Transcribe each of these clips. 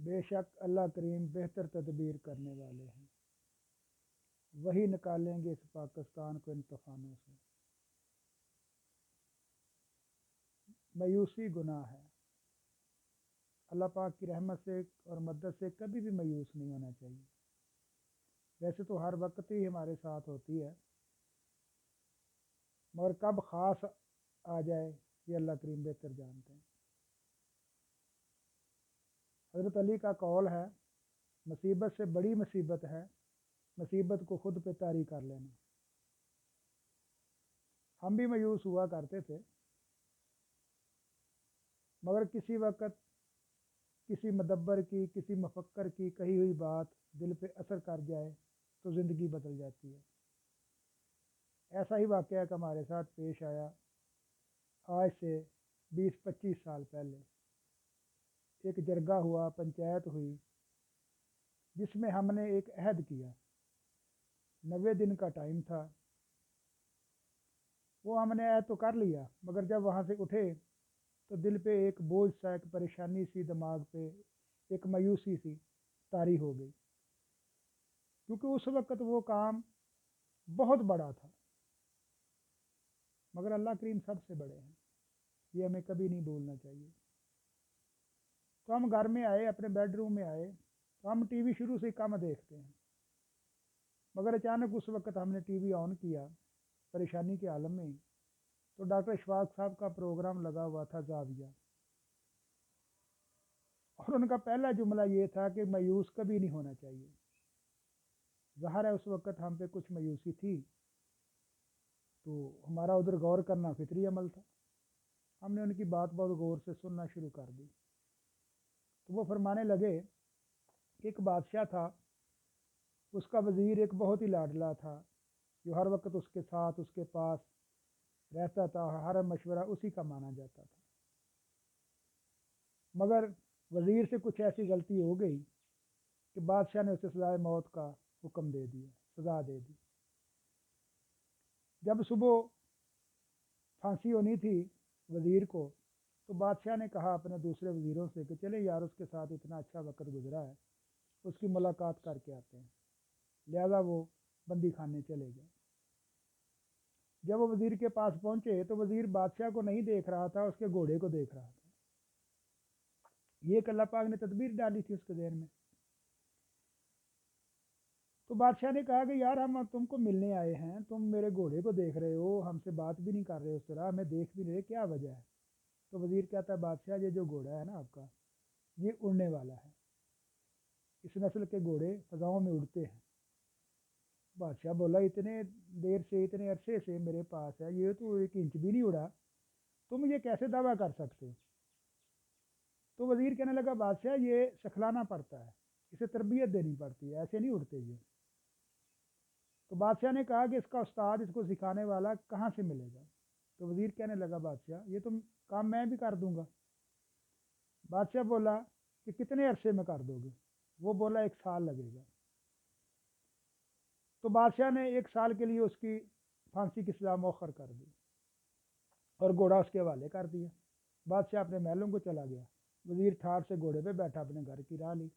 بے شک اللہ کریم بہتر تدبیر کرنے والے ہیں، وہی نکالیں گے اس پاکستان کو ان طوفانوں سے۔ مایوسی گناہ ہے، اللہ پاک کی رحمت سے اور مدد سے کبھی بھی مایوس نہیں ہونا چاہیے۔ ویسے تو ہر وقت ہی ہمارے ساتھ ہوتی ہے، مگر کب خاص آ جائے یہ اللہ کریم بہتر جانتے ہیں۔ حضرت علی کا قول ہے، مصیبت سے بڑی مصیبت ہے مصیبت کو خود پہ طاری کر لینا۔ ہم بھی مایوس ہوا کرتے تھے، مگر کسی وقت کسی مدبر کی، کسی مفکر کی کہی ہوئی بات دل پہ اثر کر جائے تو زندگی بدل جاتی ہے۔ ایسا ہی واقعہ کہ ہمارے ساتھ پیش آیا آج سے 20-25 سال پہلے۔ ایک جرگہ ہوا، پنچایت ہوئی، جس میں ہم نے ایک عہد کیا، 90 دن کا ٹائم تھا۔ وہ ہم نے عہد تو کر لیا، مگر جب وہاں سے اٹھے تو دل پہ ایک بوجھ سا، ایک پریشانی سی، دماغ پہ ایک مایوسی سی طاری ہو گئی، کیونکہ اس وقت وہ کام بہت بڑا تھا، مگر اللہ کریم سب سے بڑے ہیں، یہ ہمیں کبھی نہیں بھولنا چاہیے۔ تو ہم گھر میں آئے، اپنے بیڈ روم میں آئے، تو ہم ٹی وی شروع سے کم دیکھتے ہیں، مگر اچانک اس وقت ہم نے ٹی وی آن کیا پریشانی کے عالم میں، تو ڈاکٹر اشفاق صاحب کا پروگرام لگا ہوا تھا، زاویہ، اور ان کا پہلا جملہ یہ تھا کہ مایوس کبھی نہیں ہونا چاہیے۔ ظاہر ہے اس وقت ہم پہ کچھ مایوسی تھی، تو ہمارا ادھر غور کرنا فطری عمل تھا، ہم نے ان کی بات بہت غور سے سننا شروع کر دی۔ تو وہ فرمانے لگے کہ ایک بادشاہ تھا، اس کا وزیر ایک بہت ہی لاڈلا تھا، جو ہر وقت اس کے ساتھ، اس کے پاس رہتا تھا، ہر مشورہ اسی کا مانا جاتا تھا، مگر وزیر سے کچھ ایسی غلطی ہو گئی کہ بادشاہ نے اسے سزائے موت کا حکم دے دیا، سزا دے دی۔ جب صبح پھانسی ہونی تھی وزیر کو، تو بادشاہ نے کہا اپنے دوسرے وزیروں سے کہ چلے یار، اس کے ساتھ اتنا اچھا وقت گزرا ہے، اس کی ملاقات کر کے آتے ہیں۔ لہذا وہ بندی خانے چلے گئے۔ جب وہ وزیر کے پاس پہنچے تو وزیر بادشاہ کو نہیں دیکھ رہا تھا، اس کے گھوڑے کو دیکھ رہا تھا۔ یہ ایک اللہ پاک نے تدبیر ڈالی تھی اس کے ذہن میں۔ تو بادشاہ نے کہا کہ یار، ہم تم کو ملنے آئے ہیں، تم میرے گھوڑے کو دیکھ رہے ہو، ہم سے بات بھی نہیں کر رہے اس طرح، ہمیں دیکھ بھی نہیں رہے، کیا وجہ ہے؟ تو وزیر کہتا ہے بادشاہ، یہ جو گھوڑا ہے نا آپ کا، یہ اڑنے والا ہے، اس نسل کے گھوڑے فضاؤں میں اڑتے ہیں۔ بادشاہ بولا اتنے دیر سے، اتنے عرصے سے میرے پاس ہے، یہ تو ایک انچ بھی نہیں اڑا، تم یہ کیسے دعویٰ کر سکتے ہو؟ تو وزیر کہنے لگا بادشاہ، یہ سکھلانا پڑتا ہے، اسے تربیت دینی پڑتی ہے، ایسے نہیں اڑتے یہ۔ تو بادشاہ نے کہا کہ اس کا استاد، اس کو سکھانے والا کہاں سے ملے گا؟ تو وزیر کہنے لگا بادشاہ، یہ تم کام میں بھی کر دوں گا۔ بادشاہ بولا کہ کتنے عرصے میں کر دو گے؟ وہ بولا 1 سال لگے گا۔ تو بادشاہ نے 1 سال کے لیے اس کی پھانسی کی سزا مؤخر کر دی اور گھوڑا اس کے حوالے کر دیا۔ بادشاہ اپنے محلوں کو چلا گیا، وزیر ٹھار سے گھوڑے پہ بیٹھا، اپنے گھر کی راہ لی۔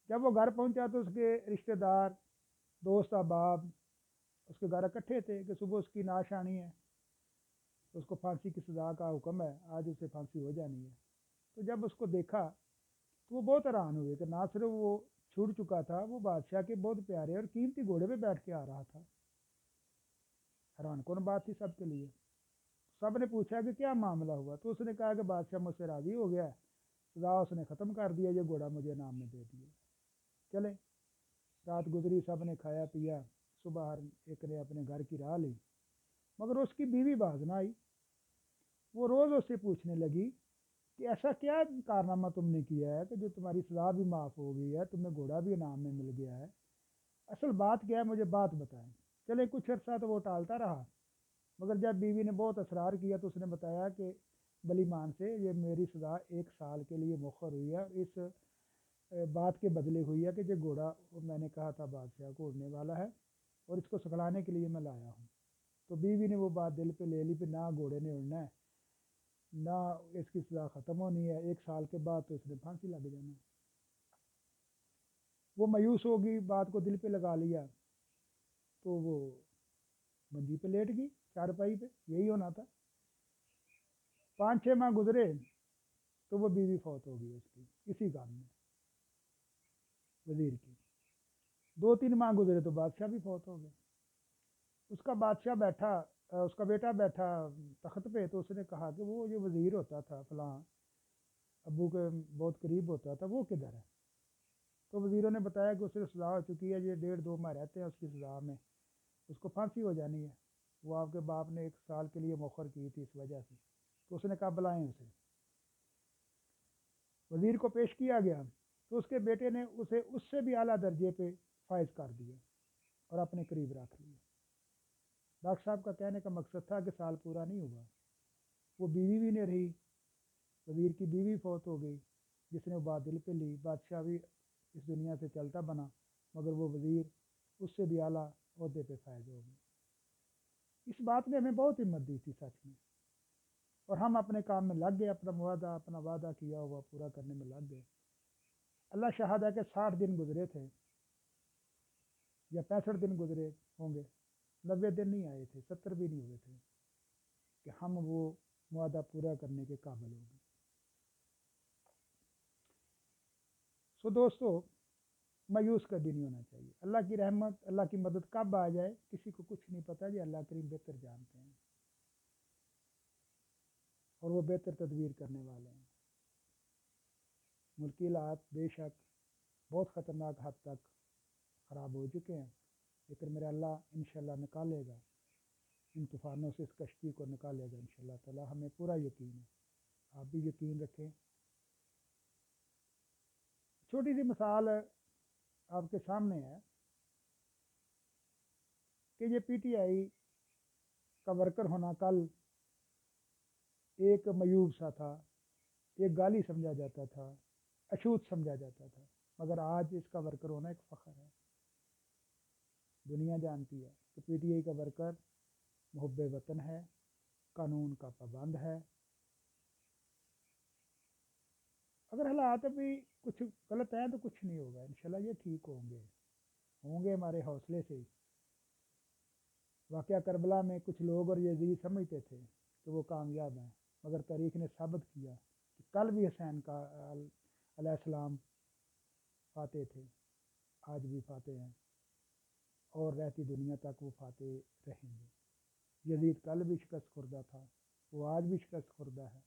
جب وہ گھر پہنچا تو اس کے رشتہ دار، دوست احباب اس کے گھر اکٹھے تھے کہ صبح اس کی نعش آنی ہے، اس کو پھانسی کی سزا کا حکم ہے، آج اسے پھانسی ہو جانی ہے۔ تو جب اس کو دیکھا تو وہ بہت حیران ہوئے کہ نہ صرف وہ چھوٹ چکا تھا، وہ بادشاہ کے بہت پیارے اور قیمتی گھوڑے پہ بیٹھ کے آ رہا تھا۔ حیران کون بات تھی سب کے لیے۔ سب نے پوچھا کہ کیا معاملہ ہوا؟ تو اس نے کہا کہ بادشاہ مجھ سے راضی ہو گیا ہے، سزا اس نے ختم کر دیا، یہ گھوڑا مجھے انعام میں دے دیا۔ چلے، رات گزری، سب نے کھایا پیا، صبح ہر ایک نے اپنے گھر کی راہ لی، مگر اس کی بیوی باز نہ آئی۔ وہ روز اس سے پوچھنے لگی کہ ایسا کیا کارنامہ تم نے کیا ہے کہ جو تمہاری سزا بھی معاف ہو گئی ہے، تمہیں گھوڑا بھی انعام میں مل گیا ہے، اصل بات کیا ہے، مجھے بات بتائیں۔ چلے کچھ عرصہ تو وہ ٹالتا رہا، مگر جب بیوی نے بہت اصرار کیا تو اس نے بتایا کہ بلی مان سے یہ میری سزا 1 سال کے لیے مؤخر ہوئی ہے، اس بات کے بدلے ہوئی ہے کہ یہ گھوڑا میں نے کہا تھا بادشاہ کو اڑنے والا ہے، اور اس کو سکھلانے کے لیے میں لایا ہوں۔ تو بیوی نے وہ بات دل پہ لے لی کہ نہ، گھوڑے نے اڑنا ہے، نہ اس کی سزا ختم ہونی ہے، 1 سال کے بعد تو اس نے پھانسی لگ جانا ہے۔ وہ مایوس ہوگی، بات کو دل پہ لگا لیا تو وہ منجی پہ لیٹ گئی، چارپائی پہ، یہی ہونا تھا۔ 5-6 ماہ گزرے تو وہ بیوی فوت ہو گئی اس کی، اسی کام میں، وزیر کی۔ 2-3 ماہ گزرے تو بادشاہ بھی فوت ہو گئے۔ اس کا بادشاہ بیٹھا، اس کا بیٹا بیٹھا تخت پہ، تو اس نے کہا کہ وہ جو وزیر ہوتا تھا فلاں، ابو کے بہت قریب ہوتا تھا، وہ کدھر ہے؟ تو وزیروں نے بتایا کہ اس سے سزا ہو چکی ہے، یہ 1.5-2 ماہ رہتے ہیں اس کی سزا میں، اس کو پھانسی ہو جانی ہے۔ وہ آپ کے باپ نے 1 سال کے لیے مؤخر کی تھی اس وجہ سے۔ تو اس نے کہا بلائیں اسے۔ وزیر کو پیش کیا گیا تو اس کے بیٹے نے اسے اس سے بھی اعلیٰ درجے پہ فائز کر دیا اور اپنے قریب رکھ لیا۔ ڈاکٹر صاحب کا کہنے کا مقصد تھا کہ سال پورا نہیں ہوا، وہ بیوی بھی نہیں رہی، وزیر کی بیوی فوت ہو گئی جس نے بات دل پہ لی، بادشاہ بھی اس دنیا سے چلتا بنا، مگر وہ وزیر اس سے بھی اعلیٰ عہدے پہ فائز ہو گئی۔ اس بات نے ہمیں بہت ہمت دی تھی سچ میں، اور ہم اپنے کام میں لگ گئے، اپنا وعدہ کیا ہوا پورا کرنے میں لگ گئے۔ اللہ شاہد ہے کہ 60 دن گزرے تھے یا 65 دن گزرے ہوں گے، 90 دن نہیں آئے تھے، 70 بھی نہیں ہوئے تھے کہ ہم وہ وعدہ پورا کرنے کے قابل ہو گئے۔ سو دوستو، مایوس کبھی نہیں ہونا چاہیے۔ اللہ کی رحمت، اللہ کی مدد کب آ جائے کسی کو کچھ نہیں پتہ، یہ اللہ کریم بہتر جانتے ہیں، اور وہ بہتر تدبیر کرنے والے ہیں۔ ملکی حالات بے شک بہت خطرناک حد تک خراب ہو چکے ہیں، لیکن میرا اللہ انشاءاللہ نکالے گا ان طوفانوں سے، اس کشتی کو نکالے گا انشاءاللہ تعالی، ہمیں پورا یقین ہے، آپ بھی یقین رکھیں۔ چھوٹی سی مثال آپ کے سامنے ہے کہ یہ پی ٹی آئی کا ورکر ہونا کل ایک معیوب سا تھا، ایک گالی سمجھا جاتا تھا، اشوت سمجھا جاتا تھا، مگر آج اس کا ورکر ہونا ایک فخر ہے۔ دنیا جانتی ہے کہ پی ٹی آئی کا ورکر محب وطن ہے، قانون کا پابند ہے۔ اگر حالات ابھی کچھ غلط ہیں تو کچھ نہیں ہوگا، انشاءاللہ یہ ٹھیک ہوں گے ہمارے حوصلے سے۔ واقعہ کربلا میں کچھ لوگ اور یزید سمجھتے تھے کہ وہ کامیاب ہیں، مگر تاریخ نے ثابت کیا کہ کل بھی حسین کا علیہ السلام فاتح تھے، آج بھی فاتح ہیں، اور رہتی دنیا تک وہ فاتح رہیں گے۔ یزید کل بھی شکست خوردہ تھا، وہ آج بھی شکست خوردہ ہے،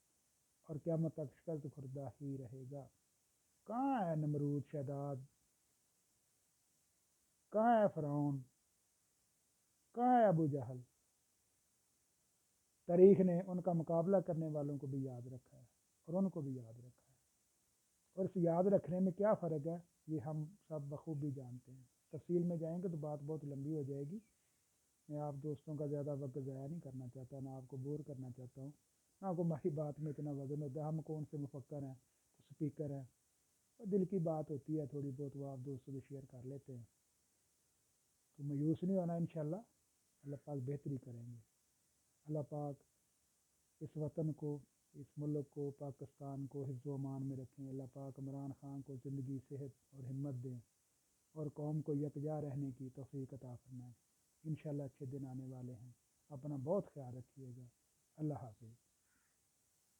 اور قیامت تک شکست خوردہ ہی رہے گا۔ کہاں ہے نمرود شداد، کہاں ہے فرعون، کہاں ہے ابو جہل؟ تاریخ نے ان کا مقابلہ کرنے والوں کو بھی یاد رکھا ہے، اور ان کو بھی یاد رکھا ہے، اور اس یاد رکھنے میں کیا فرق ہے یہ ہم سب بخوبی جانتے ہیں۔ تفصیل میں جائیں گے تو بات بہت لمبی ہو جائے گی، میں آپ دوستوں کا زیادہ وقت ضائع نہیں کرنا چاہتا، نہ آپ کو بور کرنا چاہتا ہوں، نہ کو ہماری بات میں اتنا وزن ہوتا ہے، ہم کون سے مفکر ہیں، سپیکر ہیں، اور دل کی بات ہوتی ہے تھوڑی بہت، وہ آپ دوستوں سے شیئر کر لیتے ہیں۔ تو مایوس نہیں ہونا، انشاءاللہ اللہ پاک بہتری کریں گے۔ اللہ پاک اس وطن کو، اس ملک کو، پاکستان کو حفظ و امان میں رکھیں۔ اللہ پاک عمران خان کو زندگی، صحت اور ہمت دیں، اور قوم کو یکجا رہنے کی توفیق عطا فرمائیں۔ انشاءاللہ اچھے دن آنے والے ہیں، اپنا بہت خیال رکھیے گا۔ اللہ حافظ۔